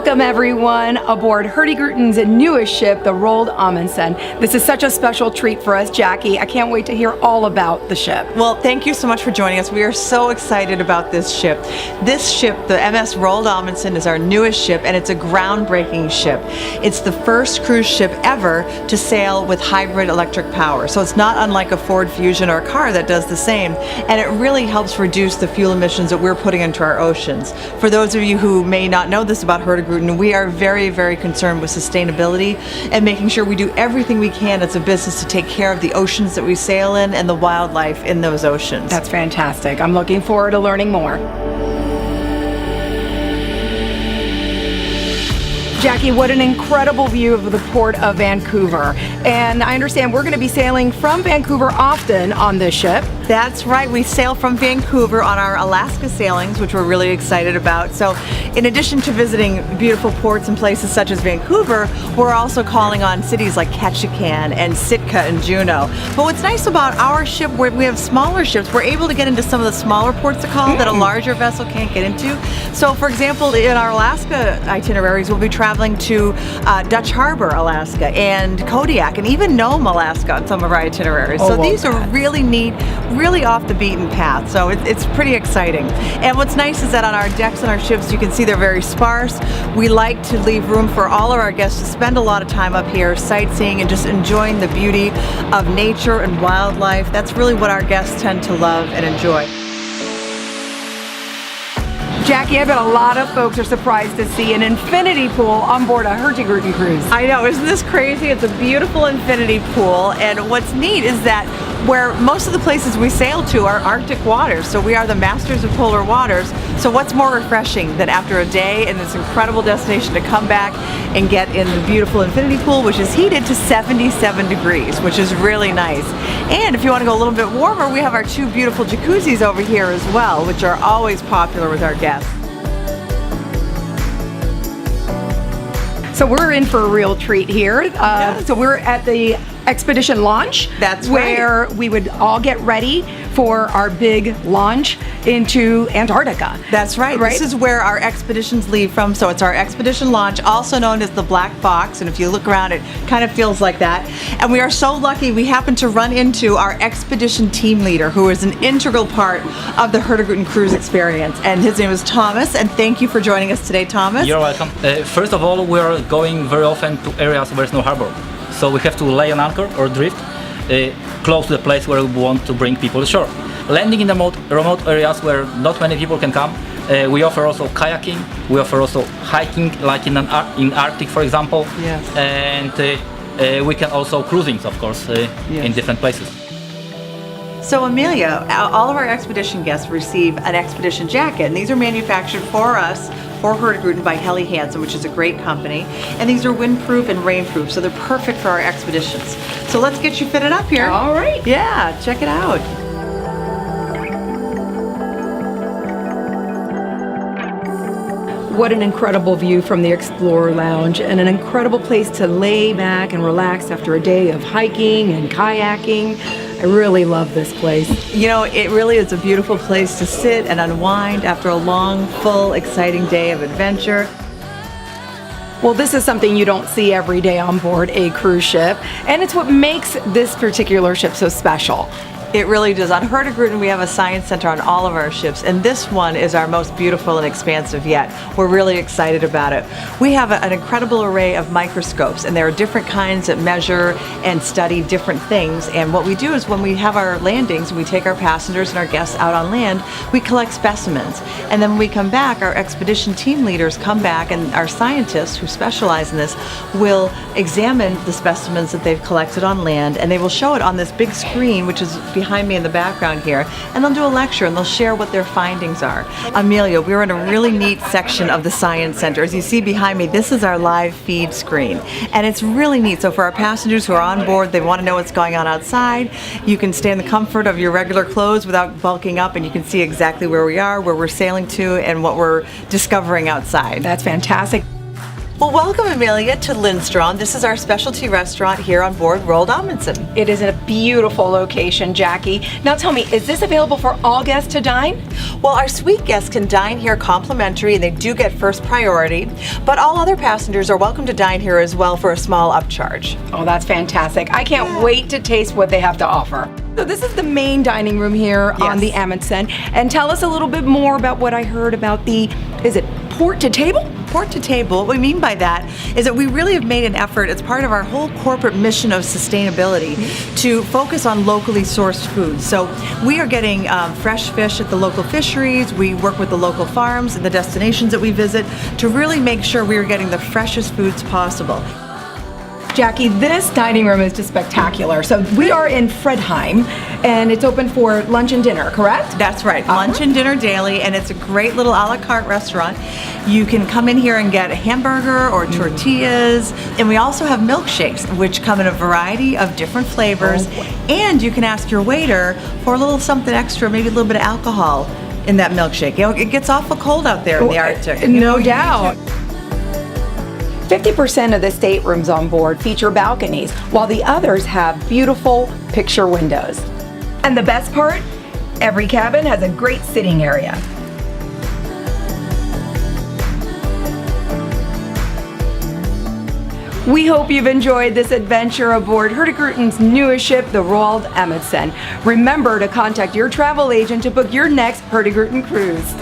Welcome everyone aboard Hurtigruten's newest ship, the Roald Amundsen. This is such a special treat for us, Jackie. I can't wait to hear all about the ship. Well, thank you so much for joining us. We are so excited about this ship. This ship, the MS Roald Amundsen, is our newest ship, and it's a groundbreaking ship. It's the first cruise ship ever to sail with hybrid electric power. So it's not unlike a Ford Fusion or a car that does the same, and it really helps reduce the fuel emissions that we're putting into our oceans. For those of you who may not know this about Hurtigruten, we are very, very concerned with sustainability and making sure we do everything we can as a business to take care of the oceans that we sail in and the wildlife in those oceans. That's fantastic. I'm looking forward to learning more. Jackie, what an incredible view of the port of Vancouver. And I understand we're going to be sailing from Vancouver often on this ship. That's right. We sail from Vancouver on our Alaska sailings, which we're really excited about. So in addition to visiting beautiful ports and places such as Vancouver, we're also calling on cities like Ketchikan and Sitka and Juneau. But what's nice about our ship, where we have smaller ships, we're able to get into some of the smaller ports to call that a larger vessel can't get into. So for example, in our Alaska itineraries, we'll be traveling to Dutch Harbor, Alaska, and Kodiak, and even Nome, Alaska on some of our itineraries. So these are really neat, really off the beaten path. So it's pretty exciting. And what's nice is that on our decks and our ships, you can see they're very sparse. We like to leave room for all of our guests to spend a lot of time up here sightseeing and just enjoying the beauty of nature and wildlife. That's really what our guests tend to love and enjoy. Jackie, I bet a lot of folks are surprised to see an infinity pool on board a Hurtigruten cruise. I know, isn't this crazy? It's a beautiful infinity pool, and what's neat is that where most of the places we sail to are Arctic waters, so we are the masters of polar waters. So what's more refreshing than after a day in this incredible destination to come back and get in the beautiful infinity pool, which is heated to 77 degrees, which is really nice. And if you want to go a little bit warmer, we have our two beautiful jacuzzis over here as well, which are always popular with our guests. So we're in for a real treat here. Yes. So we're at the expedition launch. That's where we would all get ready for our big launch into Antarctica. That's right. This is where our expeditions leave from. So it's our expedition launch, also known as the Black Box. And if you look around, it kind of feels like that. And we are so lucky we happen to run into our expedition team leader, who is an integral part of the Hurtigruten cruise experience. And his name is Thomas. And thank you for joining us today, Thomas. You're welcome. First of all, we're going very often to areas where there's no harbor. So we have to lay an anchor or drift close to the place where we want to bring people ashore. Landing in the remote areas where not many people can come, we offer also kayaking, we offer also hiking, like in Arctic, for example. Yes. And we can also cruising, of course, in different places. So Amelia, all of our expedition guests receive an expedition jacket, and these are manufactured for us, for Hurtigruten, by Helly Hansen, which is a great company. And these are windproof and rainproof, so they're perfect for our expeditions. So let's get you fitted up here. All right. Yeah, check it out. What an incredible view from the Explorer Lounge, and an incredible place to lay back and relax after a day of hiking and kayaking. I really love this place. You know, it really is a beautiful place to sit and unwind after a long, full, exciting day of adventure. Well, this is something you don't see every day on board a cruise ship, and it's what makes this particular ship so special. It really does. On Hurtigruten, we have a science center on all of our ships, and this one is our most beautiful and expansive yet. We're really excited about it. We have an incredible array of microscopes, and there are different kinds that measure and study different things. And what we do is when we have our landings, we take our passengers and our guests out on land, we collect specimens. And then when we come back, our expedition team leaders come back, and our scientists who specialize in this will examine the specimens that they've collected on land, and they will show it on this big screen, which is behind me in the background here, and they'll do a lecture and they'll share what their findings are. Amelia, we're in a really neat section of the Science Center. As you see behind me, this is our live feed screen, and it's really neat. So for our passengers who are on board, they want to know what's going on outside, you can stay in the comfort of your regular clothes without bulking up, and you can see exactly where we are, where we're sailing to, and what we're discovering outside. That's fantastic. Well, welcome, Amelia, to Lindstrom. This is our specialty restaurant here on board Roald Amundsen. It is a beautiful location, Jackie. Now tell me, is this available for all guests to dine? Well, our suite guests can dine here complimentary, and they do get first priority, but all other passengers are welcome to dine here as well for a small upcharge. Oh, that's fantastic. I can't wait to taste what they have to offer. So this is the main dining room here on the Amundsen. And tell us a little bit more about what I heard about the, is it port to table? Port to table. What we mean by that is that we really have made an effort as part of our whole corporate mission of sustainability to focus on locally sourced food. So we are getting fresh fish at the local fisheries. We work with the local farms and the destinations that we visit to really make sure we are getting the freshest foods possible. Jackie, this dining room is just spectacular. So we are in Fredheim, and it's open for lunch and dinner, correct? That's right, lunch and dinner daily, and it's a great little a la carte restaurant. You can come in here and get a hamburger or tortillas, and we also have milkshakes, which come in a variety of different flavors, and you can ask your waiter for a little something extra, maybe a little bit of alcohol in that milkshake. You know, it gets awful cold out there in the Arctic. No doubt. 50% of the staterooms on board feature balconies, while the others have beautiful picture windows. And the best part? Every cabin has a great sitting area. We hope you've enjoyed this adventure aboard Hurtigruten's newest ship, the Roald Amundsen. Remember to contact your travel agent to book your next Hurtigruten cruise.